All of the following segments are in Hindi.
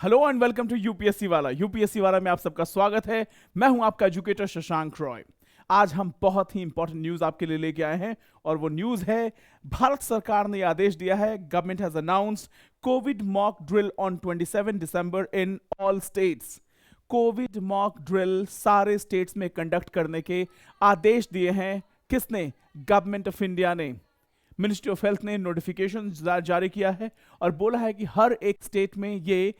Hello and welcome to UPSC वाला। यूपीएससी वाला में आप सबका स्वागत है। मैं हूं आपका एजुकेटर शशांक रॉय। आज हम बहुत ही इंपॉर्टेंट न्यूज आपके लिए लेके आए हैं और वो न्यूज है, भारत सरकार ने आदेश दिया है, government has announced Covid mock drill on 27 December in all states. Covid mock drill सारे स्टेट्स में कंडक्ट करने के आदेश दिए हैं। किसने? गवर्नमेंट ऑफ इंडिया ने। मिनिस्ट्री ऑफ हेल्थ ने नोटिफिकेशन जारी किया है और बोला है कि हर एक स्टेट में ये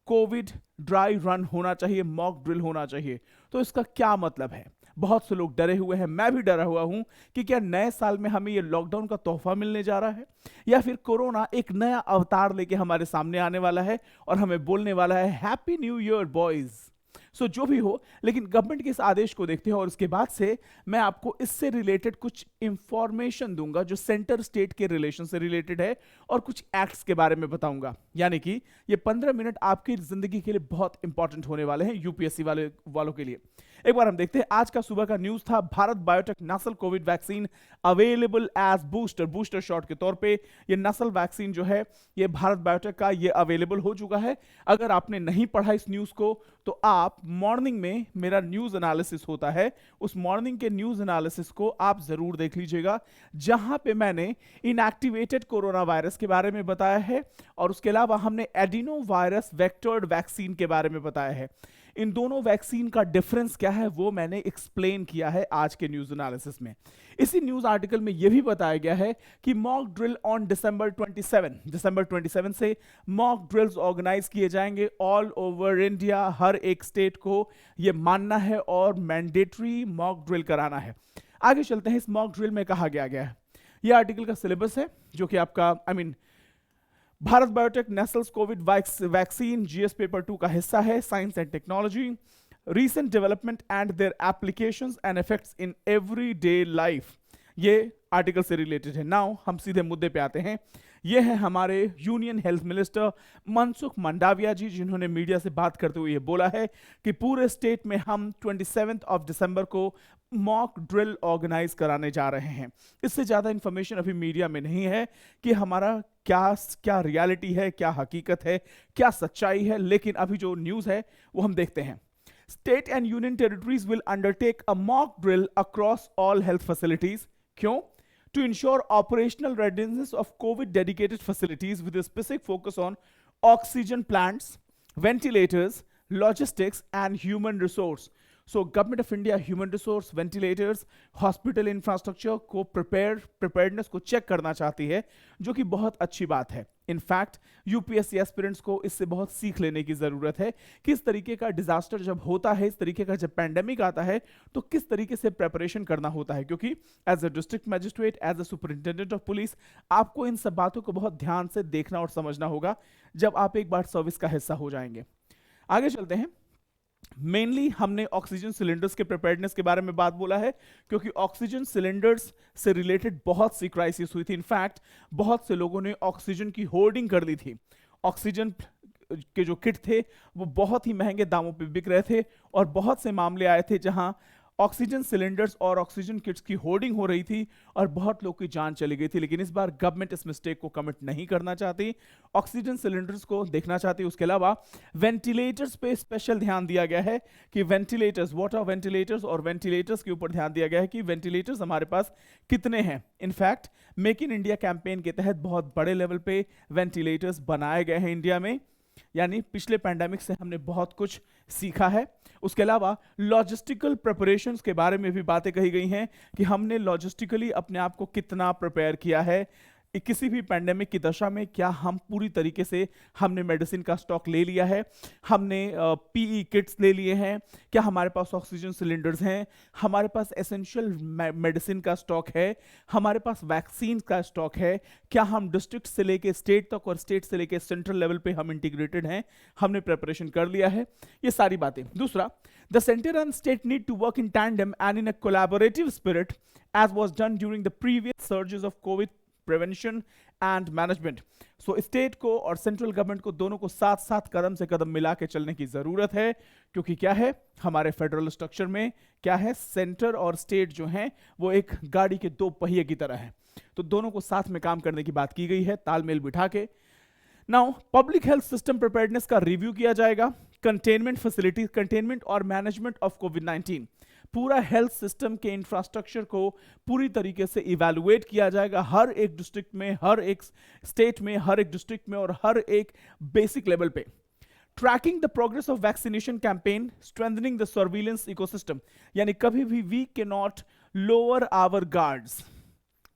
कोविड ड्राई रन होना चाहिए, मॉक ड्रिल होना चाहिए। तो इसका क्या मतलब है? बहुत से लोग डरे हुए हैं, मैं भी डरा हुआ हूं कि क्या नए साल में हमें ये लॉकडाउन का तोहफा मिलने जा रहा है या फिर कोरोना एक नया अवतार लेके हमारे सामने आने वाला है और हमें बोलने वाला है हैप्पी न्यू ईयर बॉयज। सो जो भी हो, लेकिन गवर्नमेंट के इस आदेश को देखते हैं और उसके बाद से मैं आपको इससे रिलेटेड कुछ इंफॉर्मेशन दूंगा जो सेंटर स्टेट के रिलेशन से रिलेटेड है और कुछ एक्ट्स के बारे में बताऊंगा। यानी कि ये 15 मिनट आपकी जिंदगी के लिए बहुत इंपॉर्टेंट होने वाले हैं यूपीएससी वालों के लिए। एक बार हम देखते हैं, आज का सुबह का न्यूज था, Bharat biotech nasal covid vaccine available as booster shot के तौर पे ये नसल वैक्सीन जो है ये भारत बायोटेक का ये अवेलेबल हो चुका है। अगर आपने नहीं पढ़ा इस न्यूज को तो आप मॉर्निंग में मेरा न्यूज एनालिसिस होता है, उस मॉर्निंग के न्यूज एनालिसिस को आप जरूर देख लीजिएगा, जहां पे मैंने इनएक्टिवेटेड कोरोना वायरस के बारे में बताया है और उसके अलावा हमने एडिनो वायरस वेक्टर्ड वैक्सीन के बारे में बताया है। इन दोनों वैक्सीन का डिफरेंस क्या है वो मैंने एक्सप्लेन किया है आज के न्यूज एनालिसिस में। इसी न्यूज आर्टिकल में यह भी बताया गया है कि मॉक ड्रिल ऑन दिसंबर 27 से मॉक ड्रिल्स ऑर्गेनाइज किए जाएंगे ऑल ओवर इंडिया। हर एक स्टेट को यह मानना है और मैंडेटरी मॉक ड्रिल कराना है। आगे चलते हैं, इस मॉक ड्रिल में कहा गया है, यह आर्टिकल का सिलेबस है जो कि आपका Bharat Biotech nasals covid vaccine GS paper 2 का हिस्सा है, science and technology, recent development and their applications and effects in everyday life. ये आर्टिकल से रिलेटेड है। नाउ हम सीधे मुद्दे पे आते हैं। ये है हमारे union health minister Mansukh Mandaviya ji, जिन्होंने मीडिया से बात करते हुए ये बोला है कि पूरे स्टेट में हम 27 दिसंबर को मॉक ड्रिल ऑर्गेनाइज कराने जा रहे हैं। इससे ज्यादा इंफॉर्मेशन अभी मीडिया में नहीं है कि हमारा क्या रियलिटी है, क्या हकीकत है, क्या सच्चाई है, लेकिन अभी जो न्यूज है वो हम देखते हैं। State and union territories will undertake a mock drill across all health facilities. क्यों? To ensure operational readiness of COVID dedicated facilities with a specific focus on oxygen plants, ventilators, logistics and human resource. So government of India human resource, ventilators, hospital infrastructure को preparedness को चेक करना चाहती है, जो कि बहुत अच्छी बात है। इनफैक्ट यूपीएससी एस्पिरेंट्स को इससे बहुत सीख लेने की जरूरत है कि इस तरीके का डिजास्टर जब होता है, इस तरीके का जब पैंडेमिक आता है तो किस तरीके से प्रेपरेशन करना होता है, क्योंकि as a district magistrate, as a superintendent of police, आपको इन सब बातों को बहुत ध्यान से देखना और समझना होगा जब आप एक बार सर्विस का हिस्सा हो जाएंगे। आगे चलते हैं। मेनली हमने ऑक्सीजन सिलेंडर्स के प्रिपेयर्डनेस के बारे में बात बोला है, क्योंकि ऑक्सीजन सिलेंडर्स से रिलेटेड बहुत सी क्राइसिस हुई थी। इनफैक्ट बहुत से लोगों ने ऑक्सीजन की होर्डिंग कर ली थी। ऑक्सीजन के जो किट थे वो बहुत ही महंगे दामों पे बिक रहे थे और बहुत से मामले आए थे जहां ऑक्सीजन सिलेंडर्स और ऑक्सीजन किट्स की होर्डिंग हो रही थी और बहुत लोग की जान चली गई थी। लेकिन इस बार गवर्नमेंट इस मिस्टेक को कमिट नहीं करना चाहती, ऑक्सीजन सिलेंडर्स को देखना चाहती। उसके अलावा वेंटिलेटर्स पे स्पेशल ध्यान दिया गया है कि वेंटिलेटर्स, व्हाट आर वेंटिलेटर्स, और वेंटिलेटर्स के ऊपर ध्यान दिया गया है कि वेंटिलेटर्स हमारे पास कितने हैं। In fact make in India campaign के तहत बहुत बड़े लेवल पे वेंटिलेटर्स बनाए गए हैं इंडिया में, यानी पिछले पैंडेमिक से हमने बहुत कुछ सीखा है। उसके अलावा लॉजिस्टिकल प्रिपरेशंस के बारे में भी बातें कही गई हैं कि हमने लॉजिस्टिकली अपने आप को कितना प्रिपेयर किया है किसी भी पैंडेमिक की दशा में। क्या हम पूरी तरीके से हमने मेडिसिन का स्टॉक ले लिया है, हमने पीई किट्स ले लिए हैं, क्या हमारे पास ऑक्सीजन सिलेंडर्स हैं, हमारे पास एसेंशियल मेडिसिन का स्टॉक है, हमारे पास वैक्सीन का स्टॉक है, क्या हम डिस्ट्रिक्ट से लेके स्टेट तक और स्टेट से लेके सेंट्रल लेवल पे हम इंटीग्रेटेड हैं, हमने प्रिपरेशन कर लिया है, ये सारी बातें। दूसरा, the centre and state need to work in tandem and in a collaborative spirit as was done during the previous surges of covid prevention and management. So state को और सेंट्रल गवर्नमेंट को दोनों को साथ साथ कदम से कदम मिला के चलने की जरूरत है, क्योंकि क्या है हमारे फेडरल स्ट्रक्चर में, क्या है, सेंटर और स्टेट जो हैं वो एक गाड़ी के दो पहिए की तरह है, तो दोनों को साथ में काम करने की बात की गई है, तालमेल बिठा के। Now public health system preparedness का रिव्यू किया जाएगा, कंटेनमेंट फैसिलिटी, कंटेनमेंट और मैनेजमेंट ऑफ कोविड-19, पूरा हेल्थ सिस्टम के इंफ्रास्ट्रक्चर को पूरी तरीके से इवैल्यूएट किया जाएगा, हर एक डिस्ट्रिक्ट में, हर एक स्टेट में, हर एक डिस्ट्रिक्ट में और हर एक बेसिक लेवल पे। Tracking the progress of vaccination campaign, strengthening the surveillance ecosystem, यानी कभी भी we can not lower our guards,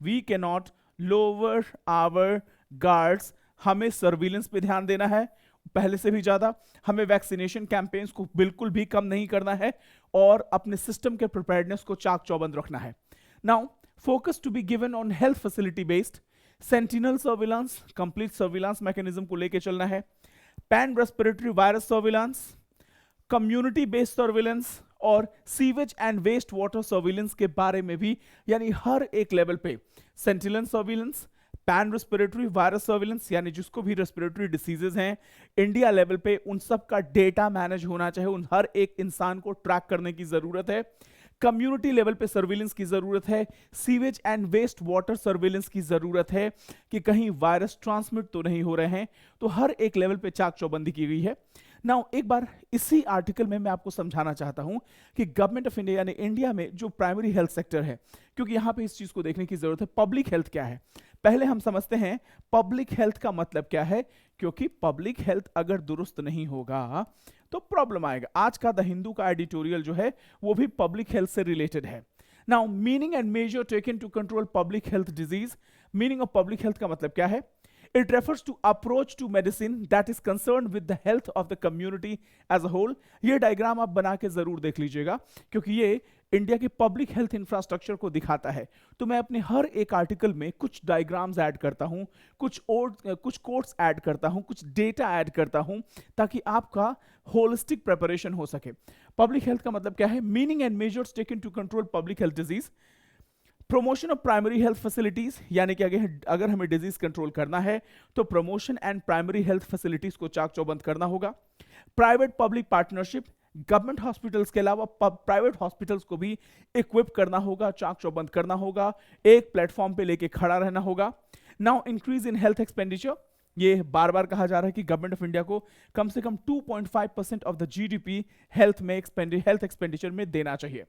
we can not lower our guards, हमें सर्विलेंस पे ध्यान देना है पहले से भी ज्यादा, हमें वैक्सीनेशन कैंपेन्स को बिल्कुल भी कम नहीं करना है और अपने सिस्टम के प्रिपेयर्डनेस को चाक चौबंद रखना है। Now focus to be given on health facility based, sentinel surveillance, complete surveillance mechanism को लेके चलना है, pan respiratory virus surveillance, community based surveillance और sewage and waste water surveillance के बारे में भी, यानी हर एक लेवल पे sentinel surveillance, pan respiratory virus surveillance, यानी जिसको भी रेस्पिरेटरी डिसीजेज हैं इंडिया लेवल पे उन सब का डेटा मैनेज होना चाहिए, उन हर एक इंसान को ट्रैक करने की जरूरत है, कम्युनिटी लेवल पे सर्विलेंस की जरूरत है, sewage and waste water surveillance की जरूरत है कि कहीं वायरस ट्रांसमिट तो नहीं हो रहे हैं, तो हर एक लेवल पे चाक चौबंदी की गई है। नाउ एक बार इसी आर्टिकल में मैं आपको समझाना चाहता हूं कि गवर्नमेंट ऑफ इंडिया यानी इंडिया में जो प्राइमरी हेल्थ सेक्टर है, क्योंकि यहां पे इस चीज को देखने की जरूरत है, पब्लिक हेल्थ क्या है। पहले हम समझते हैं पब्लिक हेल्थ का मतलब क्या है, क्योंकि पब्लिक हेल्थ अगर दुरुस्त नहीं होगा तो प्रॉब्लम आएगा। आज का द हिंदू का एडिटोरियल जो है वो भी पब्लिक हेल्थ से रिलेटेड है। Now meaning and measure taken to control public health disease, meaning of public health का मतलब क्या है, it refers to approach to medicine that is concerned with the health of the community as a whole। ये डायग्राम आप बना के जरूर देख लीजिएगा क्योंकि ये इंडिया के पब्लिक हेल्थ इंफ्रास्ट्रक्चर को दिखाता है। तो मैं अपने हर एक आर्टिकल में कुछ डायग्राम्स ऐड करता हूं, कुछ कोट्स ऐड करता हूं, कुछ डेटा ऐड करता हूं ताकि आपका होलिस्टिक प्रिपरेशन हो सके। पब्लिक हेल्थ का मतलब क्या है, meaning and measures taken to control public health disease, promotion of primary health facilities, यानी कि अगर हमें डिजीज कंट्रोल करना है तो promotion and primary health facilities को चाक चौबंद करना होगा। Private public partnership, government hospitals के अलावा प्राइवेट हॉस्पिटल्स को भी इक्विप करना होगा, चाक चौबंद करना होगा, एक प्लेटफॉर्म पे लेके खड़ा रहना होगा। Now increase in health expenditure, ये बार बार कहा जा रहा है कि गवर्नमेंट ऑफ इंडिया को कम से कम 2.5% of the GDP health expenditure में देना चाहिए।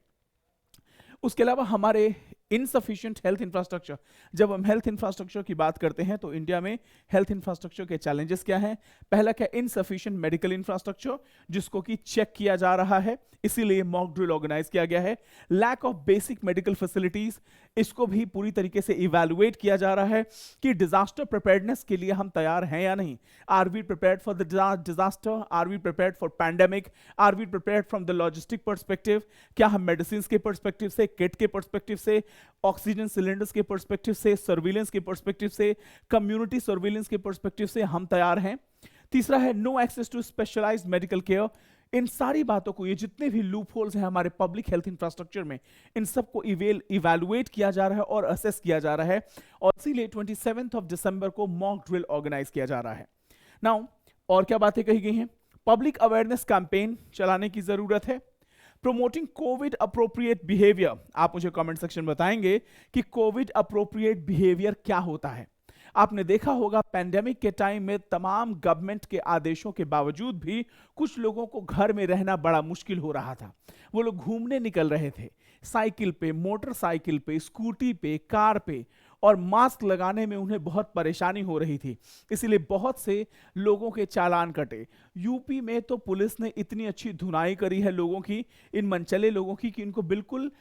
उसके अलावा हमारे इनसफिशिएंट हेल्थ इंफ्रास्ट्रक्चर, जब हम हेल्थ इंफ्रास्ट्रक्चर की बात करते हैं तो इंडिया में हेल्थ इंफ्रास्ट्रक्चर के चैलेंजेस क्या हैं। पहला क्या, इनसफिशिएंट मेडिकल इंफ्रास्ट्रक्चर जिसको कि चेक किया जा रहा है, इसीलिए मॉक ड्रिल ऑर्गेनाइज किया गया है। Lack of basic medical facilities, इसको भी पूरी तरीके से इवैल्यूएट किया जा रहा है कि डिजास्टर प्रिपेयर्डनेस के लिए हम तैयार हैं या नहीं। Are we prepared for the disaster, are we prepared for pandemic, are we prepared from the logistic perspective, क्या हम मेडिसिन के पर्सपेक्टिव से, किट के पर्सपेक्टिव से, ऑक्सीजन सिलेंडर्स के पर्सपेक्टिव से, सर्विलेंस के पर्सपेक्टिव से, कम्युनिटी सर्विलेंस के पर्सपेक्टिव से हम तैयार हैं। तीसरा है no access to specialised medical care. इन सारी बातों को, ये जितने भी लूप होल्स हैं हमारे पब्लिक हेल्थ इंफ्रास्ट्रक्चर में, इन सबको इवैल्यूएट किया जा रहा है और असेस किया जा रहा है और इसीलिए 27 दिसंबर को मॉक ड्रिल ऑर्गेनाइज किया जा रहा है। नाउ और क्या बातें कही गई हैं, पब्लिक अवेयरनेस कैंपेन चलाने की जरूरत है। प्रोमोटिंग कोविड अप्रोप्रिएट बिहेवियर, आप मुझे कमेंट सेक्शन बताएंगे कि कोविड अप्रोप्रिएट बिहेवियर क्या होता है। आपने देखा होगा पैंडेमिक के टाइम में तमाम गवर्नमेंट के आदेशों के बावजूद भी कुछ लोगों को घर में रहना बड़ा मुश्किल हो रहा था। वो लोग घूमने निकल रहे थे, साइकिल पे, मोटरसाइकिल पे, स्कूटी पे, कार पे, और मास्क लगाने में उन्हें बहुत परेशानी हो रही थी, इसलिए बहुत से लोगों के चालान कटे। यूपी में तो पुलिस ने इतनी अच्छी धुनाई करी है लोगों की, इन मनचले लोगों की, कि इनको बिल्कुल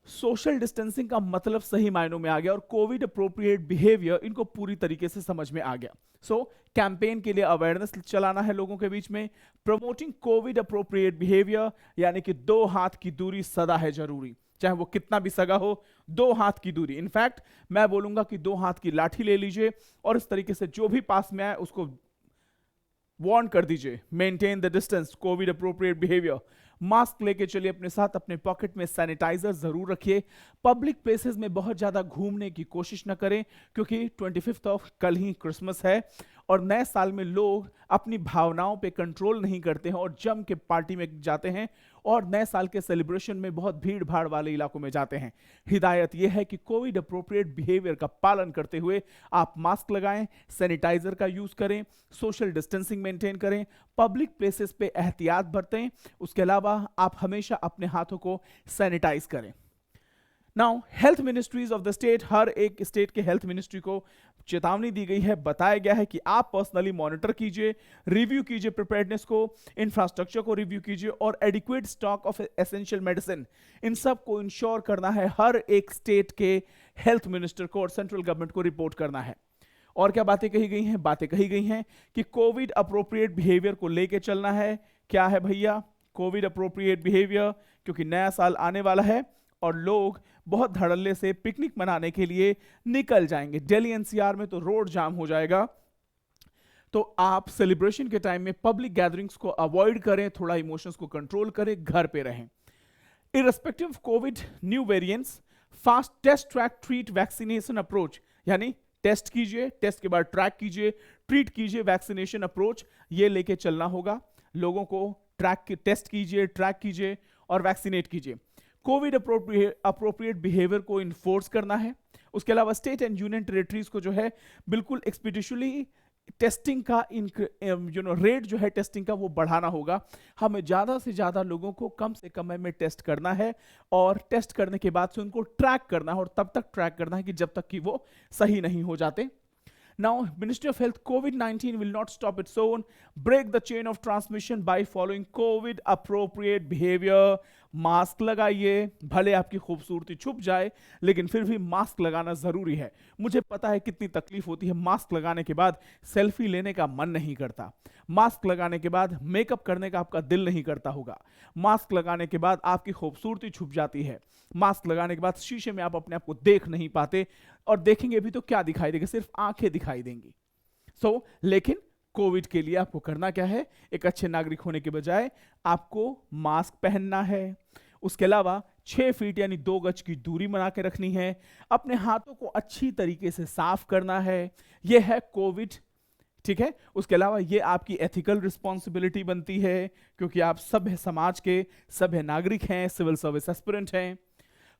सोशल डिस्टेंसिंग का मतलब सही मायनों में आ गया और कोविड अप्रोप्रिएट बिहेवियर इनको पूरी तरीके से समझ में आ गया। सो कैंपेन के लिए अवेयरनेस चलाना है लोगों के बीच में। प्रमोटिंग कोविड अप्रोप्रिएट बिहेवियर, यानी कि 2 हाथ की दूरी सदा है जरूरी, चाहे वो कितना भी सगा हो, 2 हाथ की दूरी। इनफैक्ट मैं बोलूंगा कि 2 हाथ की लाठी ले लीजिए और इस तरीके से जो भी पास में आए उसको वार्न कर दीजिए, maintain the distance, Covid appropriate behaviour. Mask लेके चलिए अपने साथ, अपने पॉकेट में सैनिटाइजर जरूर रखिए। पब्लिक प्लेसेस में बहुत ज्यादा घूमने की कोशिश न करें, क्योंकि 25 ऑफ कल ही क्रिसमस है और नए साल में लोग अपनी भावनाओं पे कंट्रोल नहीं करते हैं और जम के पार्टी में जाते हैं और नए साल के सेलिब्रेशन में बहुत भीड़ भाड़ वाले इलाकों में जाते हैं। हिदायत यह है कि कोविड अप्रोप्रिएट बिहेवियर का पालन करते हुए आप मास्क लगाएं, सैनिटाइजर का यूज करें, सोशल डिस्टेंसिंग मेंटेन करें, पब्लिक प्लेसेस पे एहतियात बरतें। उसके अलावा आप हमेशा अपने हाथों को सैनिटाइज करें। Now health ministries of the state, हर एक स्टेट के हेल्थ मिनिस्ट्री को चेतावनी दी गई है, बताया गया है कि आप पर्सनली मॉनिटर कीजिए, रिव्यू कीजिए प्रिपेयर्डनेस को, इंफ्रास्ट्रक्चर को रिव्यू कीजिए और adequate stock of essential medicine, इन सब को इंश्योर करना है हर एक स्टेट के हेल्थ मिनिस्टर को और सेंट्रल गवर्नमेंट को रिपोर्ट करना है। और क्या बातें कही गई हैं? बातें कही गई हैं कि कोविड अप्रोप्रिएट बिहेवियर को लेके चलना है। क्या है भैया कोविड अप्रोप्रिएट बिहेवियर? क्योंकि नया साल आने वाला है और लोग बहुत धड़ल्ले से पिकनिक मनाने के लिए निकल जाएंगे। दिल्ली एनसीआर में तो रोड जाम हो जाएगा। तो आप सेलिब्रेशन के टाइम में पब्लिक गैदरिंग्स को अवॉइड करें, थोड़ा इमोशंस को कंट्रोल करें, घर पे रहें। Irrespective of covid new variants, fast test track treat vaccination approach, यानी टेस्ट कीजिए, टेस्ट के बाद ट्रैक कीजिए, ट्रीट कीजिए, वैक्सीनेशन अप्रोच ये लेके चलना होगा। लोगों को टेस्ट कीजिए, ट्रैक कीजिए और वैक्सीनेट कीजिए। कोविड अप्रोप्रिएट बिहेवियर को इन्फोर्स करना है। उसके अलावा स्टेट एंड यूनियन टेरिटरीज को जो है बिल्कुल एक्सपीडिशनली टेस्टिंग का रेट जो है टेस्टिंग का वो बढ़ाना होगा। हमें ज़्यादा से ज़्यादा लोगों को कम से कम में टेस्ट करना है और टेस्ट करने के बाद से उनको ट्रैक करना है और तब तक ट्रैक करना है कि जब तक कि वो सही नहीं हो जाते। Now, Ministry of Health, COVID-19 will not stop its own. Break the chain of transmission by following COVID appropriate behavior. Mask लगाइए, भले आपकी खूबसूरती छुप जाए लेकिन फिर भी मास्क लगाना जरूरी है। मुझे पता है कितनी तकलीफ होती है, मास्क लगाने के बाद सेल्फी लेने का मन नहीं करता, मास्क लगाने के बाद मेकअप करने का आपका दिल नहीं करता होगा, मास्क लगाने के बाद आपकी खूबसूरती छुप जाती है, मास्क लगाने के बाद शीशे में आप अपने आप को देख नहीं पाते और देखेंगे भी तो क्या दिखाई देगा, सिर्फ आंखें दिखाई देंगी। लेकिन कोविड के लिए आपको करना क्या है? एक अच्छे नागरिक होने के बजाय आपको मास्क पहनना है। उसके अलावा 6 फीट यानी 2 गज की दूरी बना के रखनी है। अपने हाथों को अच्छी तरीके से साफ करना है। यह है कोविड, ठीक है। उसके अलावा ये आपकी एथिकल रिस्पॉन्सिबिलिटी बनती है क्योंकि आप सभ्य समाज के सभ्य नागरिक हैं, सिविल सर्विस एस्पिरेंट हैं।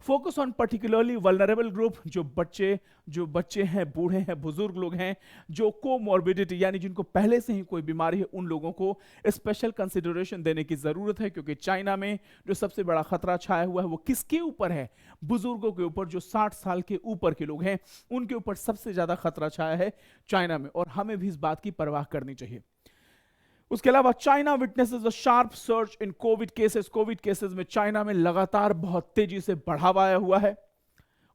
Focus on particularly vulnerable group, जो बच्चे हैं, बूढ़े हैं, बुजुर्ग लोग हैं, जो कोमॉर्बिडिटी यानी जिनको पहले से ही कोई बीमारी है, उन लोगों को स्पेशल कंसिडरेशन देने की जरूरत है। क्योंकि चाइना में जो सबसे बड़ा खतरा छाया हुआ है वो किसके ऊपर है? बुजुर्गों के ऊपर। जो 60 साल के ऊपर के लोग हैं उनके ऊपर सबसे ज्यादा खतरा छाया है चाइना में, और हमें भी इस बात की परवाह करनी चाहिए। उसके अलावा China witnesses a sharp search in Covid cases. Covid cases में चाइना में लगातार बहुत तेजी से बढ़ावा आया हुआ है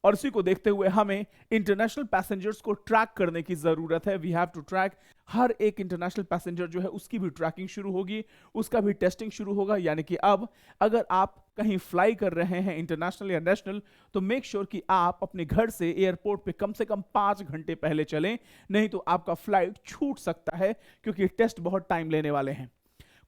और इसी को देखते हुए हमें इंटरनेशनल पैसेंजर्स को ट्रैक करने की जरूरत है। वी हैव टू ट्रैक हर एक इंटरनेशनल पैसेंजर जो है उसकी भी ट्रैकिंग शुरू होगी, उसका भी टेस्टिंग शुरू होगा। यानी कि अब अगर आप कहीं फ्लाई कर रहे हैं इंटरनेशनल या नेशनल, तो मेक श्योर कि आप अपने घर से एयरपोर्ट पे कम से कम 5 घंटे पहले चलें, नहीं तो आपका फ्लाइट छूट सकता है क्योंकि टेस्ट बहुत टाइम लेने वाले हैं।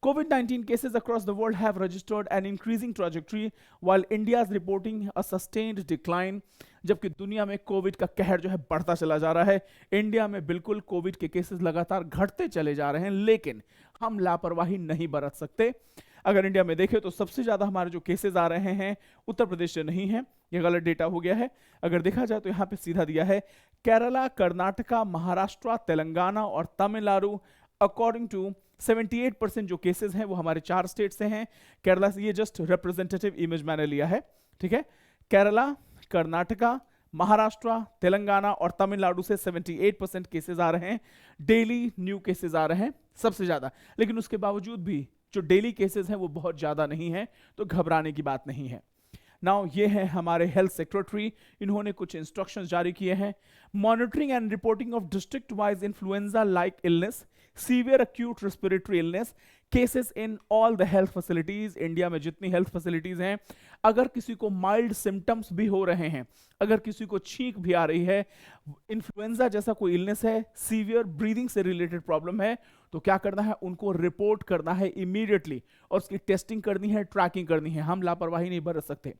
COVID-19 cases across the world have registered an increasing trajectory while India is reporting a sustained decline। जबकि दुनिया में कोविड का कहर जो है बढ़ता चला जा रहा है, इंडिया में बिल्कुल कोविड के केसेस लगातार घटते चले जा रहे हैं, लेकिन हम लापरवाही नहीं बरत सकते। अगर इंडिया में देखें तो सबसे ज्यादा हमारे जो केसेस आ रहे हैं उत्तर प्रदेश से नहीं है, ये गलत डेटा हो गया है। अगर देखा जाए तो यहाँ पे सीधा दिया है केरला, कर्नाटका, महाराष्ट्र, तेलंगाना और तमिलनाडु। अकॉर्डिंग टू 78% जो केसेस हैं वो हमारे 4 स्टेट से हैं। केरला से, ये जस्ट रिप्रेजेंटेटिव इमेज मैंने लिया है, ठीक है। केरला, कर्नाटका, महाराष्ट्र, तेलंगाना और तमिलनाडु से 78% केसेस आ रहे हैं। डेली न्यू केसेस आ रहे हैं सबसे ज्यादा, लेकिन उसके बावजूद भी जो डेली केसेस हैं वो बहुत ज्यादा नहीं है, तो घबराने की बात नहीं है। नाउ ये है हमारे हेल्थ सेक्रेटरी, इन्होंने कुछ इंस्ट्रक्शंस जारी किए हैं। Monitoring and reporting of district wise influenza like illness, severe acute respiratory illness cases in all the health facilities. India में जितनी हेल्थ फैसिलिटीज हैं, अगर किसी को माइल्ड सिम्टम्स भी हो रहे हैं, अगर किसी को छींक भी आ रही है, इन्फ्लुएंजा जैसा कोई इलनेस है, सीवियर ब्रीदिंग से रिलेटेड प्रॉब्लम है, तो क्या करना है, उनको रिपोर्ट करना है इमीडिएटली और उसकी टेस्टिंग करनी है, ट्रैकिंग करनी है। हम लापरवाही नहीं बरत सकते।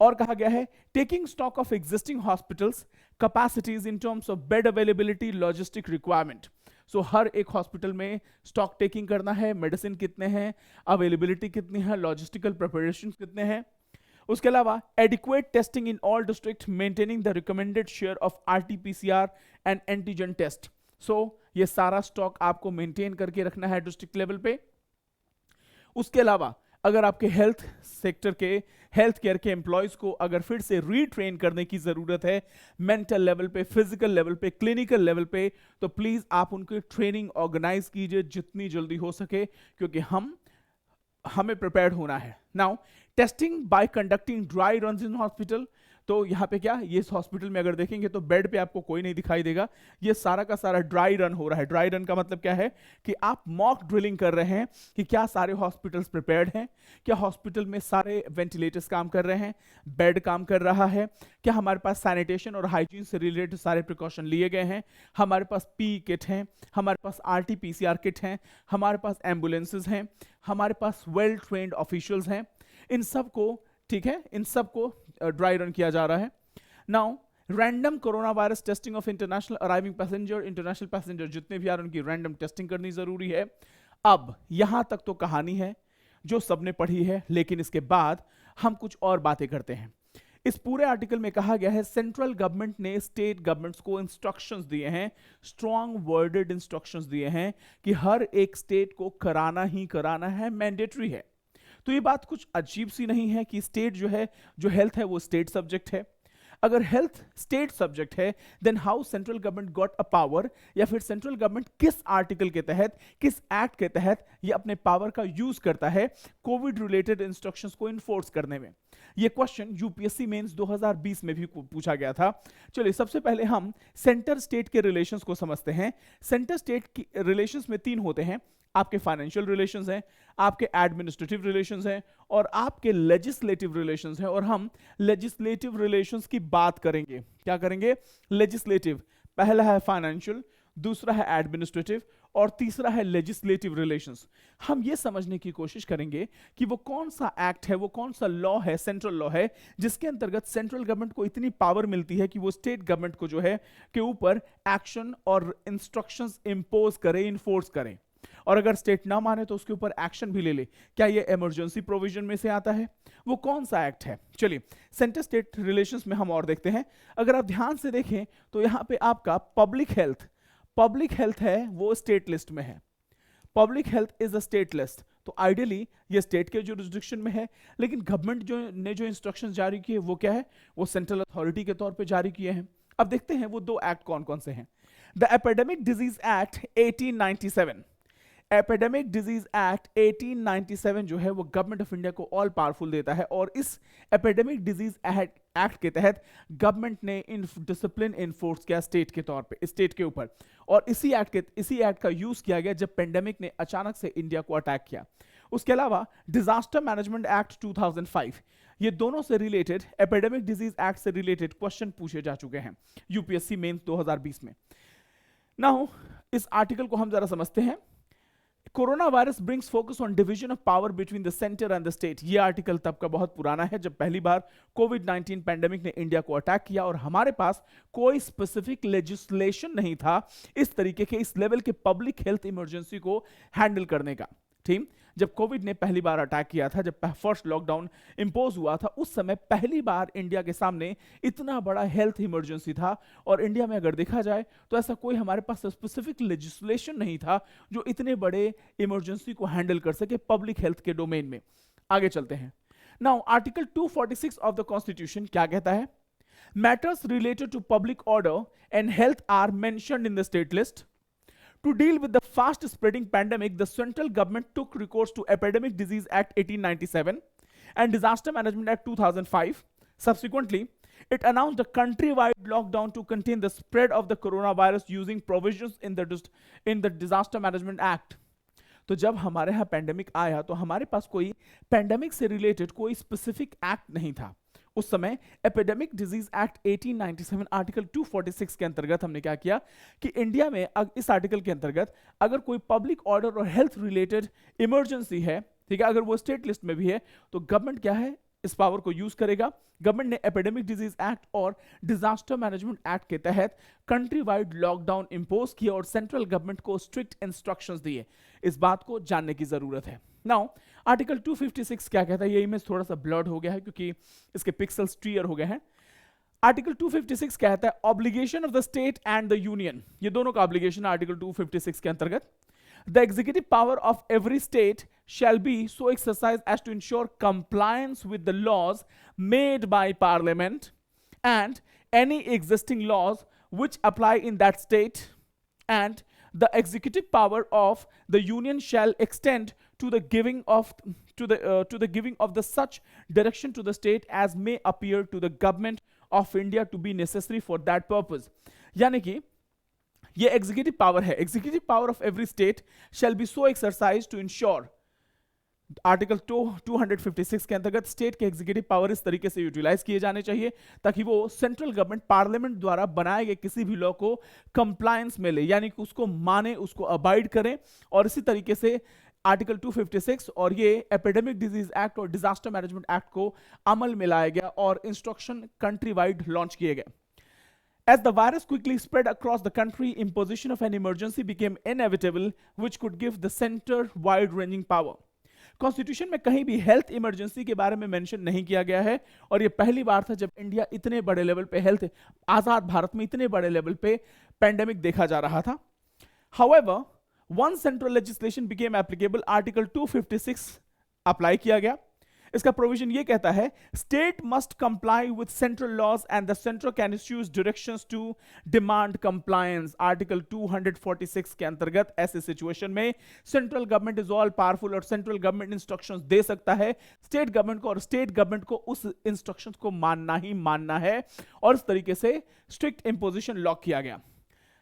और कहा गया है taking stock of existing hospitals capacities in terms of bed availability, logistic requirement. So हर एक हॉस्पिटल में स्टॉक टेकिंग करना है, मेडिसिन कितने हैं, अवेलेबिलिटी कितनी है, लॉजिस्टिकल प्रिपरेशन कितने हैं। उसके अलावा adequate testing in all district, maintaining the recommended share of RTPCR and antigen test. So ये सारा स्टॉक आपको मेंटेन करके रखना है डिस्ट्रिक्ट लेवल पे। उसके अलावा अगर आपके हेल्थ सेक्टर के, हेल्थ केयर के एम्प्लॉयज को अगर फिर से रीट्रेन करने की जरूरत है मेंटल लेवल पे, फिजिकल लेवल पे, क्लिनिकल लेवल पे, तो प्लीज आप उनकी ट्रेनिंग ऑर्गेनाइज कीजिए जितनी जल्दी हो सके, क्योंकि हमें प्रिपेयर्ड होना है। Now testing bye conducting dry runs in hospital. तो यहाँ पे क्या, ये इस हॉस्पिटल में अगर देखेंगे तो बेड पे आपको कोई नहीं दिखाई देगा, ये सारा का सारा ड्राई रन हो रहा है। ड्राई रन का मतलब क्या है कि आप मॉक ड्रिलिंग कर रहे हैं कि क्या सारे हॉस्पिटल्स प्रिपेयर्ड हैं, क्या हॉस्पिटल में सारे वेंटिलेटर्स काम कर रहे हैं, बेड काम कर रहा है, क्या हमारे पास सैनिटेशन और हाइजीन से रिलेटेड सारे प्रिकॉशन लिए गए हैं, हमारे पास पी किट हैं, हमारे पास आरटीपीसीआर किट हैं, हमारे पास एम्बुलेंसेज हैं, हमारे पास वेल ट्रेन्ड ऑफिशियल्स हैं। इन सब को, ठीक है, इन सब को ड्राई रन किया जा रहा है। Now random corona virus testing of international arriving passenger, international passenger जितने भी आ रहे हैं उनकी रैंडम टेस्टिंग करनी जरूरी है। अब यहां तक तो कहानी है जो सबने पढ़ी है, लेकिन इसके बाद हम कुछ और बातें करते हैं। इस पूरे आर्टिकल में कहा गया है सेंट्रल गवर्नमेंट ने स्टेट गवर्नमेंट्स को इंस्ट्रक्शंस दिए हैं, स्ट्रॉन्ग वर्डेड इंस्ट्रक्शंस दिए हैं कि हर एक स्टेट को कराना ही कराना है, मैंडेटरी है। तो ये बात कुछ अजीब सी नहीं है कि स्टेट जो है, जो हेल्थ है वो स्टेट सब्जेक्ट है। अगर हेल्थ स्टेट सब्जेक्ट है, then how central government got a power, या फिर सेंट्रल गवर्नमेंट किस आर्टिकल के तहत, किस एक्ट के तहत ये अपने पावर का यूज करता है कोविड रिलेटेड इंस्ट्रक्शंस को इन्फोर्स करने में। ये क्वेश्चन यूपीएससी मेंस 2020 में भी पूछा गया था। चलिए सबसे पहले हम सेंटर स्टेट के रिलेशंस को समझते हैं। सेंटर स्टेट की रिलेशंस में तीन होते हैं, आपके फाइनेंशियल रिलेशंस हैं, आपके एडमिनिस्ट्रेटिव रिलेशंस हैं और आपके लेजिस्लेटिव रिलेशंस हैं। और हम लेजिस्लेटिव रिलेशंस की बात करेंगे। क्या करेंगे? लेजिस्लेटिव। पहला है फाइनेंशियल, दूसरा है एडमिनिस्ट्रेटिव और तीसरा है लेजिस्लेटिव रिलेशंस। हम ये समझने की कोशिश करेंगे कि वो कौन सा एक्ट है, वो कौन सा लॉ है, सेंट्रल लॉ है, जिसके अंतर्गत सेंट्रल गवर्नमेंट को इतनी पावर मिलती है कि वो स्टेट गवर्नमेंट को जो है के ऊपर एक्शन और इंस्ट्रक्शंस इंपोज करे, इन्फोर्स करे, और अगर स्टेट ना माने तो उसके ऊपर एक्शन भी ले ले। क्या ये इमरजेंसी प्रोविजन में से आता है? वो कौन सा एक्ट है? चलिए सेंटर स्टेट रिलेशंस में हम और देखते हैं। अगर आप ध्यान से देखें तो यहां पे आपका पब्लिक हेल्थ है, वो स्टेट लिस्ट में है। Public health is a state list, तो आइडियली ये स्टेट के जुरिस्डिक्शन में है, लेकिन गवर्नमेंट जो इंस्ट्रक्शंस जारी किए वो क्या है, वो सेंट्रल अथॉरिटी के तौर पे जारी किए हैं। अब देखते हैं वो दो एक्ट कौन कौन से हैं। The epidemic disease act 1897, epidemic disease act 1897 जो है वो गवर्नमेंट ऑफ इंडिया को ऑल पावरफुल देता है, और इस एपिडेमिक डिजीज एक्ट के तहत गवर्नमेंट ने डिसिप्लिन इन्फोर्स किया स्टेट के तौर पे, स्टेट के ऊपर। और इसी एक्ट का यूज किया गया जब पेंडेमिक ने अचानक से इंडिया को अटैक किया। उसके अलावा डिजास्टर मैनेजमेंट एक्ट 2005, ये दोनों से रिलेटेड, एपिडेमिक डिजीज एक्ट से रिलेटेड क्वेश्चन पूछे जा चुके हैं यूपीएससी मेंस 2020 में। नाउ इस आर्टिकल को हम जरा समझते हैं। Corona virus brings focus on division of power between the centre and the state. ये आर्टिकल तब का बहुत पुराना है जब पहली बार कोविड-19 पैंडेमिक ने इंडिया को अटैक किया और हमारे पास कोई स्पेसिफिक लेजिस्लेशन नहीं था इस तरीके के, इस लेवल के पब्लिक हेल्थ इमरजेंसी को हैंडल करने का। ठीक, जब कोविड ने पहली बार अटैक किया था, जब फर्स्ट लॉकडाउन इंपोज हुआ था, उस समय पहली बार इंडिया के सामने इतना बड़ा हेल्थ इमरजेंसी था। और इंडिया में अगर देखा जाए तो ऐसा कोई हमारे पास स्पेसिफिक लेजिस्लेशन नहीं था जो इतने बड़े इमरजेंसी को हैंडल कर सके पब्लिक हेल्थ के डोमेन में। आगे चलते हैं। Now article 246 of the constitution क्या कहता है? Matters related to public order and health are mentioned in the state list. To deal with the fast spreading pandemic, the central government took recourse to Epidemic Disease Act 1897 and Disaster Management Act 2005. Subsequently, It announced a countrywide lockdown to contain the spread of the coronavirus using provisions in the Disaster Management Act. तो जब हमारे यहाँ पैंडेमिक आया तो हमारे पास कोई पैंडेमिक से रिलेटेड कोई स्पेसिफिक एक्ट नहीं था। उस समय एपिडेमिक डिजीज एक्ट 1897 आर्टिकल 246 के अंतर्गत हमने क्या किया कि इंडिया में इस आर्टिकल के अंतर्गत अगर कोई पब्लिक ऑर्डर और हेल्थ रिलेटेड इमरजेंसी है, ठीक है, अगर वो स्टेट लिस्ट में भी है तो गवर्नमेंट क्या है, इस पावर को यूज करेगा। गवर्नमेंट ने एपिडेमिक डिजीज एक्ट और डिजास्टर मैनेजमेंट एक्ट के तहत कंट्री वाइड लॉकडाउन इंपोज किया और सेंट्रल गवर्नमेंट को स्ट्रिक्ट इंस्ट्रक्शंस दिए। इस बात को जानने की जरूरत है। नाउ आर्टिकल 256 क्या कहता है, ये इमेज थोड़ा सा ब्लर्ड हो गया है क्योंकि इसके पिक्सल्स क्लियर हो गए हैं। आर्टिकल 256 कहता है obligation of the state and the union, ये दोनों का ऑब्लिगेशन आर्टिकल 256 के अंतर्गत। The executive power of every state shall be so exercised as to ensure compliance with the laws made by Parliament and any existing laws which apply in that state, and the executive power of the union shall extend to the giving of the such direction to the state as may appear to the government of India to be necessary for that purpose. यानी कि ये एग्जीक्यूटिव पावर है, executive power of every state shall be so exercise to ensure, article 256 के अंतर्गत स्टेट के एग्जीक्यूटिव पावर इस तरीके से यूटिलाइज किए जाने चाहिए ताकि वो सेंट्रल गवर्नमेंट पार्लियामेंट द्वारा बनाए गए किसी भी लॉ को कंप्लायंस में ले, यानी कि उसको माने, उसको अबाइड करें। और इसी तरीके से आर्टिकल 256 और ये एपिडेमिक डिजीज एक्ट और डिजास्टर मैनेजमेंट एक्ट को अमल में लाया गया और इंस्ट्रक्शन कंट्री वाइड लॉन्च किए गए। As the virus quickly spread across the country, imposition of an emergency became inevitable, which could give the center wide-ranging power. Constitution में कहीं भी हेल्थ इमरजेंसी के बारे में मेंशन नहीं किया गया है और ये पहली बार था जब इंडिया इतने बड़े लेवल पे हेल्थ, आजाद भारत में इतने बड़े लेवल पे पैंडेमिक देखा जा रहा था। However, one central legislation became applicable, article 256 apply किया गया। इसका प्रोविजन ये कहता है state must comply with central laws and the centre can issues directions to demand compliance. Article 246 के अंतर्गत ऐसे सिचुएशन में central government is all powerful और सेंट्रल गवर्नमेंट इंस्ट्रक्शंस दे सकता है स्टेट गवर्नमेंट को, और स्टेट गवर्नमेंट को उस इंस्ट्रक्शंस को मानना ही मानना है। और इस तरीके से स्ट्रिक्ट इंपोजिशन लॉक किया गया।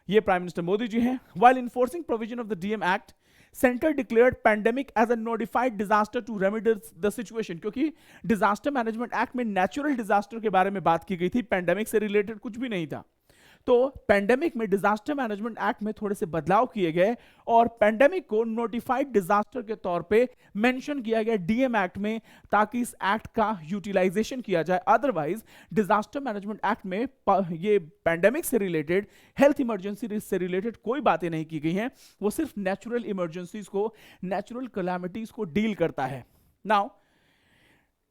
ये प्राइम मिनिस्टर मोदी जी हैं। While enforcing provision of the DM act, centre declared pandemic as a notified disaster to remedy the situation, क्योंकि डिजास्टर मैनेजमेंट एक्ट में नेचुरल डिजास्टर के बारे में बात की गई थी, पैंडेमिक से रिलेटेड कुछ भी नहीं था। तो पैंडेमिक में डिजास्टर मैनेजमेंट एक्ट में थोड़े से बदलाव किए गए और पैंडेमिक को नोटिफाइड डिजास्टर के तौर पे मेंशन किया गया डीएम एक्ट में, ताकि इस एक्ट का यूटिलाइजेशन किया जाए। अदरवाइज डिजास्टर मैनेजमेंट एक्ट में ये पैंडेमिक से रिलेटेड, हेल्थ इमरजेंसी से रिलेटेड कोई बातें नहीं की गई हैं, वो सिर्फ नेचुरल इमरजेंसीज को, नेचुरल कैलामिटीज को डील करता है। नाउ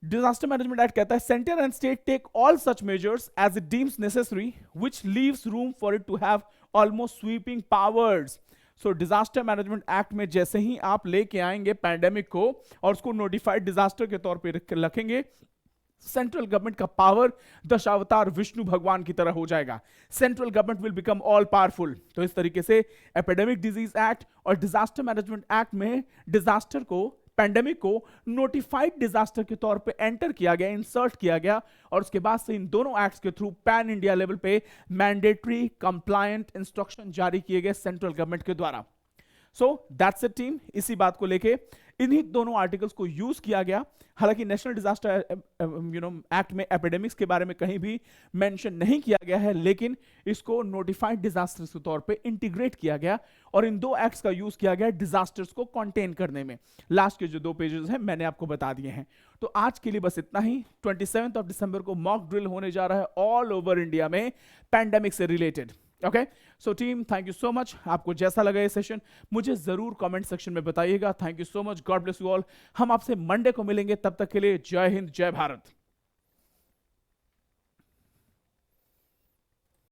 डिजास्टर मैनेजमेंट एक्ट कहता है centre and state take all such measures as it deems necessary which leaves room for it to have almost sweeping powers. So disaster management act में जैसे ही आप लेके आएंगे पैंडेमिक को और उसको नोटिफाइड डिजास्टर के तौर पे रखेंगे, सेंट्रल गवर्नमेंट का पावर दशावतार विष्णु भगवान की तरह हो जाएगा। Central government will become all powerful. तो इस तरीके से एपिडेमिक डिजीज एक्ट और डिजास्टर मैनेजमेंट एक्ट में डिजास्टर को, पैंडेमिक को नोटिफाइड डिजास्टर के तौर पे एंटर किया गया, इंसर्ट किया गया, और उसके बाद से इन दोनों एक्ट्स के थ्रू पैन इंडिया लेवल पे मैंडेटरी कंप्लायंट इंस्ट्रक्शन जारी किए गए सेंट्रल गवर्नमेंट के द्वारा। सो दैट्स इट टीम, इसी बात को लेके इन्हीं दोनों आर्टिकल्स को यूज किया गया। हालांकि नेशनल डिजास्टर एक्ट में एपिडेमिक्स के बारे में कहीं भी मेंशन नहीं किया गया है, लेकिन इसको नोटिफाइड डिजास्टर्स के तौर पे इंटीग्रेट किया गया और इन दो एक्ट्स का यूज किया गया डिजास्टर्स को कंटेन करने में। लास्ट के जो 2 पेजेस हैं मैंने आपको बता दिए हैं। तो आज के लिए बस इतना ही। 27 दिसंबर को मॉक ड्रिल होने जा रहा है ऑल ओवर इंडिया में पैंडेमिक से related. Okay, so team thank you so much. आपको जैसा लगा ये सेशन मुझे जरूर कमेंट सेक्शन में बताइएगा। Thank you so much, God bless you all. हम आपसे मंडे को मिलेंगे, तब तक के लिए जय हिंद, जय भारत।